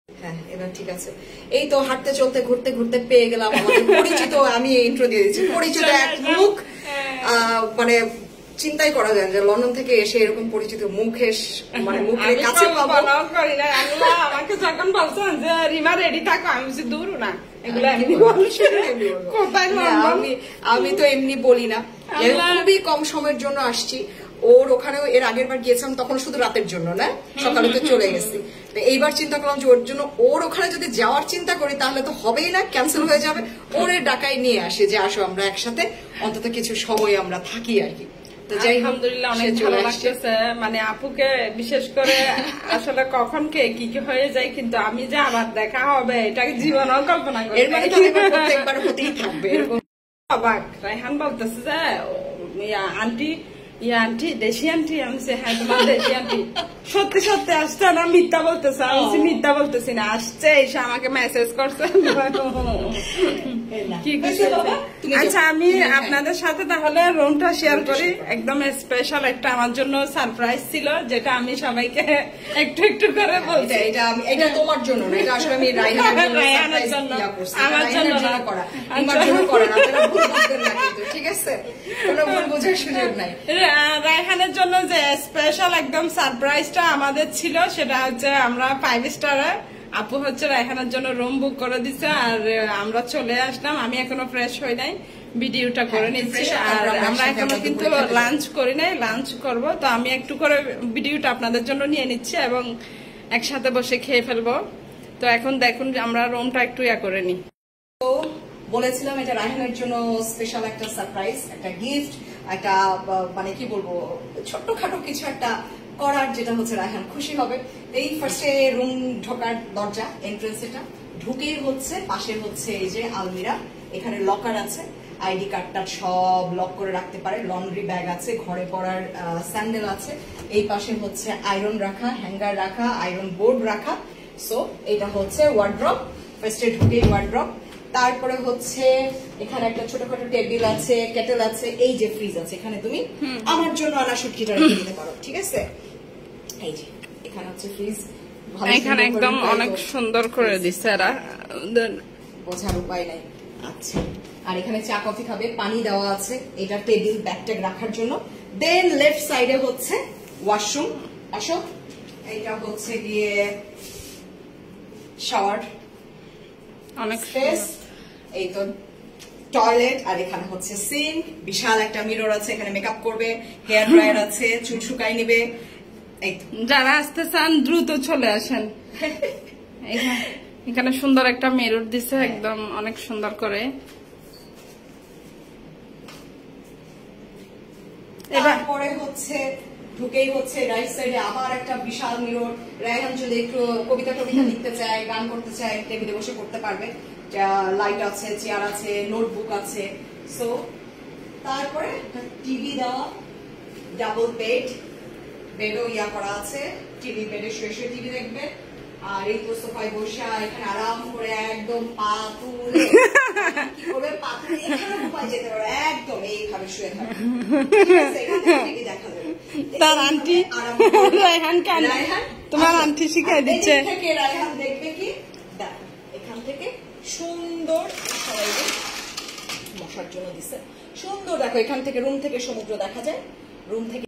হ্যাঁ এবার ঠিক আছে। এই তো হাঁটতে চলতে ঘুরতে ঘুরতে পেয়ে গেলাম আমাদের পরিচিত, আমি ইন্ট্রো দিয়ে দিচ্ছি, পরিচিত এক মুখ। মানে চিন্তাই করা যায় যে লন্ডন থেকে এসে এরকম পরিচিত মুখের মানে মুখের কাছে পাবো। আমাকে যখন বলছেন যে রিমা রেডি থাকো, আমি বলছি দূর না, আমি তো এমনি বলি না, খুবই কম সময়ের জন্য আসছি। ওর ওখানেও এর আগের বার গিয়েছিলাম, তখন শুধু রাতের জন্য না, সকালে তো চলে গেছি। এইবার চিন্তা করলাম যে ওর জন্য, ওর ওখানে যদি যাওয়ার চিন্তা করি তাহলে তো হবেই না, ক্যান্সেল হয়ে যাবে। ওর ডাকাই নিয়ে আসে যে আসো আমরা একসাথে অন্তত কিছু সময় আমরা থাকি আর কি। আলহামদুলিল্লাহ অনেক ভালো লাগতেছে, মানে আপুকে বিশেষ করে আসলে কখন কে কি কি হয়ে যায়, কিন্তু আমি যে আবার দেখা হবে এটা জীবনেও কল্পনা করি। প্রত্যেকবার হতেই থাকবে অবাক। রায়হান বলতেছে যে আন্টি আন্টি দেশি আন্টি, আমি হ্যাঁ তোমার দেশি আন্টি। সত্যি সত্যি আসছে না, মিথ্যা বলতেছে? আমি মিথ্যা বলতেছি না, আসছে, এসে আমাকে মেসেজ করছে। আচ্ছা আমি আপনাদের সাথে তাহলে রুমটা শেয়ার করি। একদম স্পেশাল একটা আমার জন্য সারপ্রাইজ ছিল, যেটা আমি সবাইকে একটু একটু করে বলছি। এটা তোমার জন্য না, এটা আসলে আমি রায়হানের জন্য, আমার জন্য করা, আমার জন্য করা না, ঠিক আছে? কোনো ভুল বোঝার সুযোগ নাই। রায়হানের জন্য যে স্পেশাল একদম সারপ্রাইজটা আমাদের ছিল, সেটা হচ্ছে আমরা 5 স্টারে, আপু হচ্ছে রায়হানের জন্য রুম বুক করে দিচ্ছে, আর আমরা চলে আসলাম। আমি এখনো ফ্রেশ হই নাই, ভিডিওটা করে নিচ্ছি, আর আমরা এখনো কিন্তু লাঞ্চ করি নাই, লাঞ্চ করব। তো আমি একটু করে ভিডিওটা আপনাদের জন্য নিয়ে নিচ্ছি এবং একসাথে বসে খেয়ে ফেলবো। তো এখন দেখুন আমরা রুমটা একটু করে নিই। তো বলেছিলাম এটা রায়হানের জন্য স্পেশাল একটা সারপ্রাইজ, একটা গিফট, একটা মানে কি বলবো ছোট্টখাটো কিছু একটা করার, যেটা হচ্ছে রায়হান খুশি হবে। এই ফার্স্টে রুম ঢোকার দরজা, এন্ট্রেন্স, এটা ঢুকেই হচ্ছে পাশে হচ্ছে এই যে আলমিরা, এখানে লকার আছে, আইডি কার্ডটা সব লক করে রাখতে পারে, লন্ড্রি ব্যাগ আছে, ঘরে পরার স্যান্ডেল আছে, এই পাশে হচ্ছে আয়রন রাখা, হ্যাঙ্গার রাখা, আয়রন বোর্ড রাখা। সো এটা হচ্ছে ওয়ার্ড্রপ, ফার্স্টে ঢুকেই ওয়ার্ড্রপ। তারপরে হচ্ছে এখানে একটা ছোটখাটো টেবিল আছে, কেটেল আছে, এই যে ফ্রিজ আছে, এখানে তুমি আমার জন্য আনা শুটকিটা রেখে দিতে পারো, ঠিক আছে? এই যে এখানে হচ্ছে ফ্রিজ, এখানে একদম অনেক সুন্দর করে দিচ্ছে, এরা বোঝার উপায় নাই। আচ্ছা, আর এখানে চা কফি খাবে, পানি দেওয়া আছে, এটা টেবিল ব্যাগ ট্যাগ রাখার জন্য। দেন লেফট সাইডে হচ্ছে ওয়াশরুম, আসো, এইটা হচ্ছে গিয়ে শাওয়ার, অনেক স্পেস, এই তো টয়লেট, আর এখানে হচ্ছে সিঙ্ক, বিশাল একটা মিরর আছে, এখানে মেকআপ করবে, হেয়ার ড্রায়ার আছে, চুল শুকাই নেবে। এই তো যারা আসতে চান দ্রুত চলে আসেন। এখানে সুন্দর একটা মিরর দিছে, একদম অনেক সুন্দর করে। এরপরে হচ্ছে ঢুকেই হচ্ছে রাইট সাইডে আবার একটা বিশাল মিরর। রায়হান যদি একটু কবিতা লিখতে চায়, গান করতে চায়, টেবিলে বসে করতে পারবে। লাইট আছে, চেয়ার আছে, নোটবুক আছে। সো তারপরে টিভি দেওয়া, ডাবল বেড, বেডও করা আছে, টিভি, বেডে শুয়ে শুয়ে টিভি দেখবে। আর এই তো সোফায় বসে এখানে আরাম করে একদম পা তুলে কি করবে, পা তুলে এখানে ঘুমায় যেতে পারবে, একদম এইভাবে শুয়ে থাকবে, দেখা যাবে। তার আন্টি রায়হান তোমার আন্টি শিখাই দিচ্ছে। রায়হান দেখবে কি, দেখো এখান থেকে সুন্দর সবাই বসার জন্য দিচ্ছে, সুন্দর। দেখো এখান থেকে রুম থেকে সমুদ্র দেখা যায়, রুম থেকে